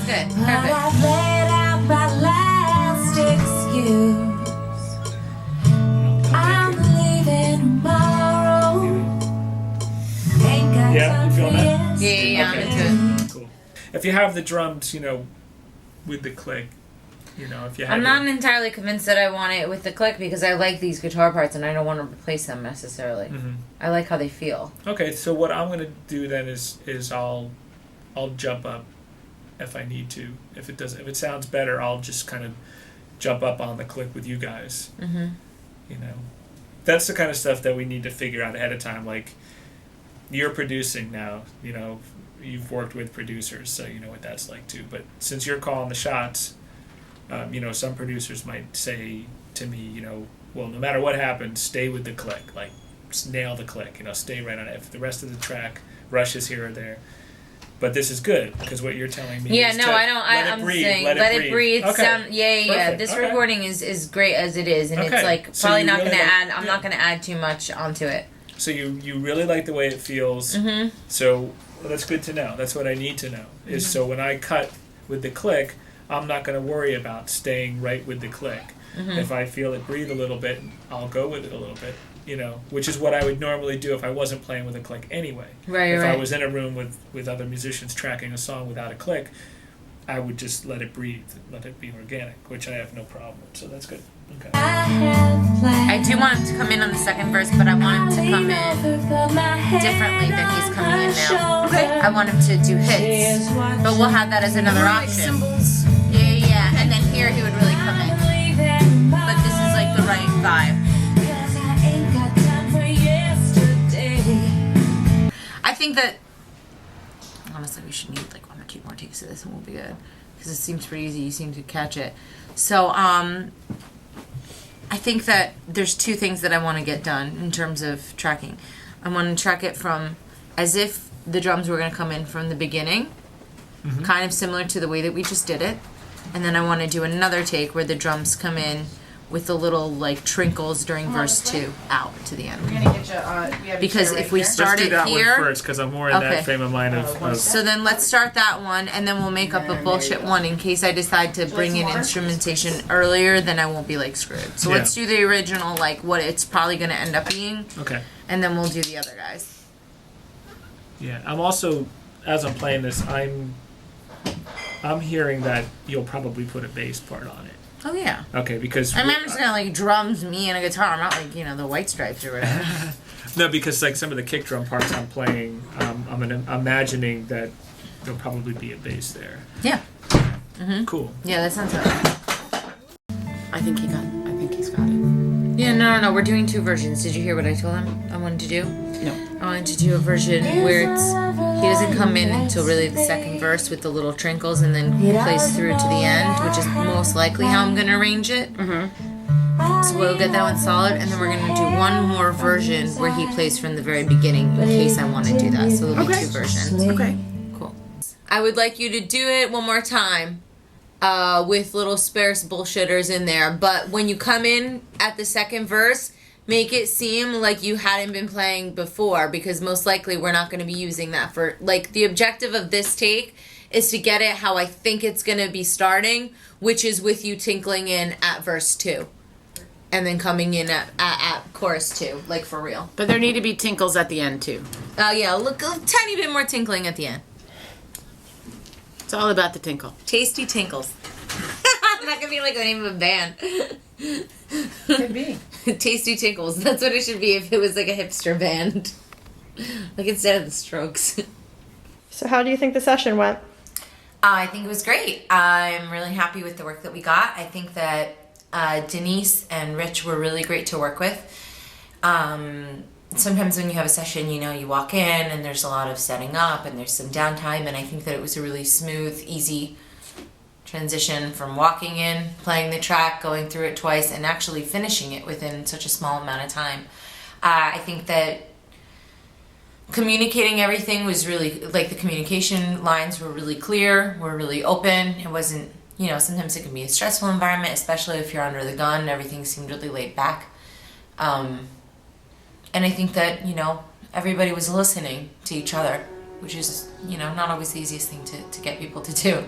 good. But Perfect. I've laid out my last excuse. I'm leaving tomorrow. Ain't got Yeah, time you feel for that? Yeah, I'm yesterday. into it. Cool. If you have the drums, with the click, if you have I'm not entirely convinced that I want it with the click because I like these guitar parts and I don't want to replace them necessarily. Mm-hmm. I like how they feel. Okay, so what I'm gonna do then is I'll jump up if I need to. If it sounds better, I'll just kind of jump up on the click with you guys. Mm-hmm. That's the kind of stuff that we need to figure out ahead of time. Like, you're producing now. You've worked with producers, so you know what that's like too. But since you're calling the shots, some producers might say to me, well, no matter what happens, stay with the click. Like, just nail the click. Stay right on it. If the rest of the track rushes here or there. But this is good because what you're telling me is I'm saying let it breathe. Okay. Yeah. Perfect. This Okay. recording is great as it is, and Okay. it's like So probably you not really gonna like- add. I'm yeah. not gonna add too much onto it. So you really like the way it feels. Mm-hmm. So that's good to know. That's what I need to know. Is so when I cut with the click, I'm not going to worry about staying right with the click. Mm-hmm. If I feel it breathe a little bit, I'll go with it a little bit. Which is what I would normally do if I wasn't playing with a click anyway. Right. If I was in a room with other musicians tracking a song without a click, I would just let it breathe, let it be organic, which I have no problem with. So that's good. Okay. I have plans. I do want him to come in on the second verse, but I want him to come in differently than he's coming in now. Okay. I want him to do hits, but we'll have that as another option. Yeah. And then here he would really come in. But this is like the right vibe. I think that honestly we should need like 1 or 2 more takes of this and we'll be good because it seems pretty easy. You seem to catch it. So I think that there's 2 things that I want to get done in terms of tracking. I want to track it from as if the drums were going to come in from the beginning, kind of similar to the way that we just did it. And then I want to do another take where the drums come in with the little like trinkles during verse 2 out to the end. We're gonna get you. We have Because if we Let's start do it that here, one first because I'm more in Okay. that frame of mind of so then let's start that one, and then we'll make up a bullshit one in case I decide to bring in instrumentation earlier. Then I won't be like screwed. So Yeah. let's do the original, like what it's probably gonna end up being, okay. and then we'll do the other guys. Yeah, I'm also, as I'm playing this, I'm hearing that you'll probably put a bass part on it. Oh yeah. Okay, because I mean, I'm just gonna like drums, me, and a guitar. I'm not like the White Stripes or whatever. no, because like some of the kick drum parts I'm playing, I'm imagining that there'll probably be a bass there. Yeah. Cool. Yeah, that sounds right. I think he's got it. Yeah, no. We're doing 2 versions. Did you hear what I told him I wanted to do? No. I wanted to do a version where he doesn't come in until really the second verse with the little trinkles and then plays through to the end, which is most likely how I'm going to arrange it. So we'll get that one solid, and then we're going to do one more version where he plays from the very beginning in case I want to do that. So there'll be 2 versions. Okay. Cool. I would like you to do it one more time with little sparse bullshitters in there, but when you come in at the second verse, make it seem like you hadn't been playing before, because most likely we're not going to be using that for, like, the objective of this take is to get it how I think it's going to be starting, which is with you tinkling in at verse 2 and then coming in at chorus 2, like for real. But there need to be tinkles at the end too. Oh yeah, look, a tiny bit more tinkling at the end. It's all about the tinkle. Tasty Tinkles. That could be like the name of a band. Could be. Tasty Tinkles. That's what it should be if it was like a hipster band. Like instead of the Strokes. So how do you think the session went? I think it was great. I'm really happy with the work that we got. I think that Denise and Rich were really great to work with. Sometimes when you have a session, you walk in and there's a lot of setting up and there's some downtime, and I think that it was a really smooth, easy transition from walking in, playing the track, going through it twice, and actually finishing it within such a small amount of time. I think that communicating everything was really, like, the communication lines were really clear, were really open. It wasn't, sometimes it can be a stressful environment, especially if you're under the gun. Everything seemed really laid back. And I think that, everybody was listening to each other, which is, not always the easiest thing to get people to do.